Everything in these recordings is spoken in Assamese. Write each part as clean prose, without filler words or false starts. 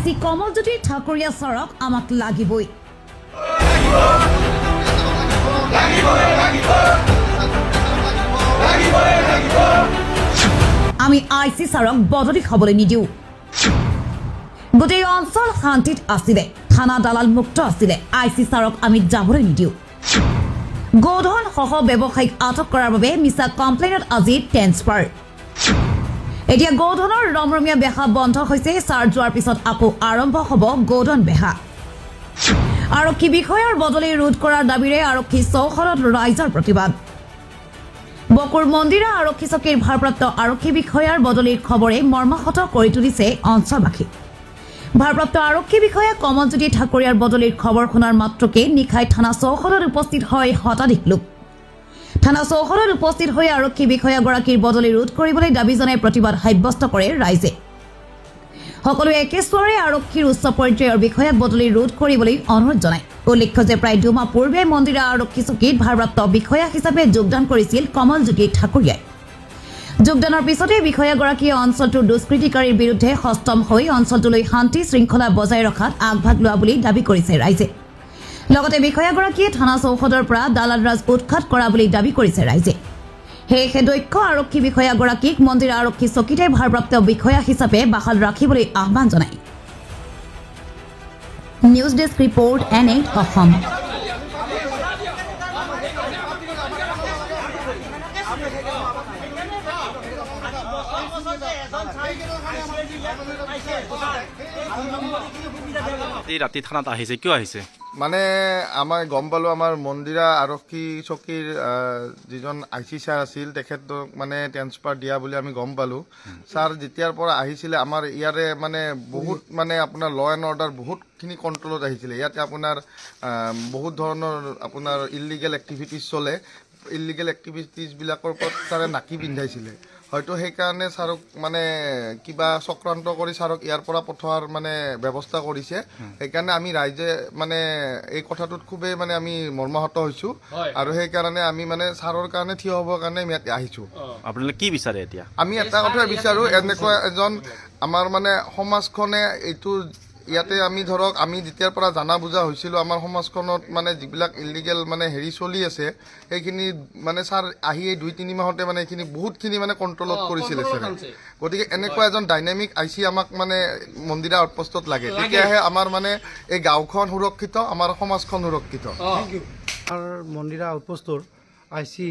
আইসি কমলজ্যোতি ঠাকুৰীয়া ছাৰক আমাক লাগিবই। আমি আইসি ছাৰক বদলি হ'বলৈ নিদিওঁ। গোটেই অঞ্চল শান্তিত আছিলে, থানা দালাল মুক্ত আছিলে, আইসি ছাৰক আমি যাবলৈ নিদিওঁ। গোধন সহ ব্যৱসায়িক আটক কৰাৰ বাবে মিছা কমপ্লেইনত আজি ট্ৰেন্সফাৰ। এতিয়া গোধনৰ ৰমৰমীয়া বেহা বন্ধ হৈছে, ছাৰ যোৱাৰ পিছত আকৌ আৰম্ভ হ'ব গোধন বেহা। আৰক্ষী বিষয়াৰ বদলি ৰোধ কৰাৰ দাবীৰে আৰক্ষী চৌহদত ৰাইজৰ প্ৰতিবাদ। বকুৰ মন্দিৰা আৰক্ষী চকীৰ ভাৰপ্ৰাপ্ত আৰক্ষী বিষয়াৰ বদলিৰ খবৰে মৰ্মাহত কৰি তুলিছে অঞ্চলবাসী। ভাৰপ্ৰাপ্ত আৰক্ষী বিষয়া কমলজ্যোতি ঠাকুৰীয়াৰ বদলিৰ খবৰ শুনাৰ মাত্ৰকে নিশাই থানা চৌহদত উপস্থিত হয় শতাধিক লোক। থানা চৌহদত উপস্থিত হৈ আৰক্ষী বিষয়াগৰাকীৰ বদলি ৰোধ কৰিবলৈ দাবী জনাই প্ৰতিবাদ সাব্যস্ত কৰে ৰাইজে। সকলোৱে একেস্বৰে আৰক্ষীৰ উচ্চ পৰ্যায়ৰ বিষয়াক বদলি ৰোধ কৰিবলৈ অনুৰোধ জনায়। উল্লেখ্য যে প্ৰায় দুমাহ পূৰ্বে মন্দিৰা আৰক্ষী চকীত ভাৰপ্ৰাপ্ত বিষয়া হিচাপে যোগদান কৰিছিল কমলজ্যোতি ঠাকুৰীয়াই। যোগদানৰ পিছতে বিষয়াগৰাকীয়ে অঞ্চলটোৰ দুষ্কৃতিকাৰীৰ বিৰুদ্ধে সষ্টম হৈ অঞ্চলটোলৈ শান্তি শৃংখলা বজাই ৰখাত আগভাগ লোৱা বুলি দাবী কৰিছে ৰাইজে। লগতে বিষয়াগৰাকীয়ে থানা চৌহদৰ পৰা দালাল ৰাজ উৎখাত কৰা বুলি দাবী কৰিছে ৰাইজে। সেয়েহে দক্ষ আৰক্ষী বিষয়াগৰাকীক মন্দিৰা আৰক্ষী চকীতে ভাৰপ্ৰাপ্ত বিষয়া হিচাপে বাহাল ৰাখিবলৈ আহ্বান জনায়। News desk report N8 Assam. ৰাতি থানাত আহিছে, কিয় আহিছে? মানে আমাৰ গম পালোঁ আমাৰ মন্দিৰা আৰক্ষী চকীৰ যিজন আইচি ছাৰ আছিল তেখেতক মানে ট্ৰেন্সফাৰ দিয়া বুলি আমি গম পালোঁ। ছাৰ যেতিয়াৰ পৰা আহিছিলে আমাৰ ইয়াৰে মানে বহুত মানে আপোনাৰ ল এণ্ড অৰ্ডাৰ বহুতখিনি কণ্ট্ৰলত আহিছিলে। ইয়াতে আপোনাৰ বহুত ধৰণৰ আপোনাৰ ইলিগেল এক্টিভিটিজ চলে। ইলিগেল এক্টিভিটিজবিলাকৰ ওপৰত ছাৰে নাকি পিন্ধাইছিলে। হয়তো সেইকাৰণে ছাৰক মানে কিবা চক্ৰান্ত কৰি ছাৰক ইয়াৰ পৰা পঠোৱাৰ মানে ব্যৱস্থা কৰিছে। সেইকাৰণে আমি ৰাইজে মানে এই কথাটোত খুবেই মানে আমি মৰ্মাহত হৈছোঁ আৰু সেইকাৰণে আমি মানে ছাৰৰ কাৰণে থিয় হ'বৰ কাৰণে আমি ইয়াত আহিছোঁ। আপোনালোকে কি বিচাৰে এতিয়া? আমি এটা কথাই বিচাৰোঁ, এনেকুৱা এজন আমাৰ মানে সমাজখনে এইটো ইয়াতে আমি ধৰক আমি যেতিয়াৰ পৰা জানা বুজা হৈছিলোঁ আমাৰ সমাজখনত মানে যিবিলাক ইলিগেল মানে হেৰি চলি আছে সেইখিনি মানে ছাৰ আহি এই 2-3 মাহতে মানে এইখিনি বহুতখিনি মানে কণ্ট্ৰলত কৰিছিলে ছাৰ। গতিকে এনেকুৱা এজন ডাইনামিক আইচি আমাক মানে মন্দিৰা আউটপোষ্টত লাগে, তেতিয়াহে আমাৰ মানে এই গাঁওখন সুৰক্ষিত, আমাৰ সমাজখন সুৰক্ষিত। আমাৰ মন্দিৰা আউটপোষ্টৰ আইচি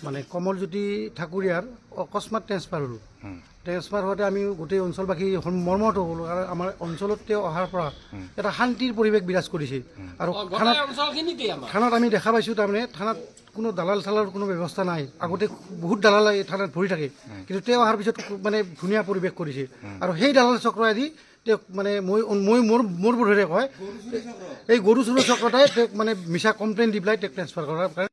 মানে কমলজ্যোতি ঠাকুৰীয়াৰ অকস্মাত ট্ৰেন্সফাৰ হ'ল। ট্ৰেন্সফাৰ হোৱাতে আমি গোটেই অঞ্চলবাসী মৰ্মাহত হ'লোঁ। কাৰণ আমাৰ অঞ্চলত তেওঁ অহাৰ পৰা এটা শান্তিৰ পৰিৱেশ বিৰাজ কৰিছে। আৰু থানাত আমি দেখা পাইছোঁ তাৰমানে থানাত কোনো দালাল চালালৰ কোনো ব্যৱস্থা নাই। আগতে বহুত দালাল এই থানাত ভৰি থাকে, কিন্তু তেওঁ অহাৰ পিছত মানে ধুনীয়া পৰিৱেশ কৰিছে। আৰু সেই দালাল চক্ৰইদি তেওঁক মানে মোৰ বোধেৰে কয় এই গৰু চৰু চক্ৰটাই তেওঁক মানে মিছা কমপ্লেইন দি পেলাই তেওঁক ট্ৰেন্সফাৰ কৰাৰ কাৰণে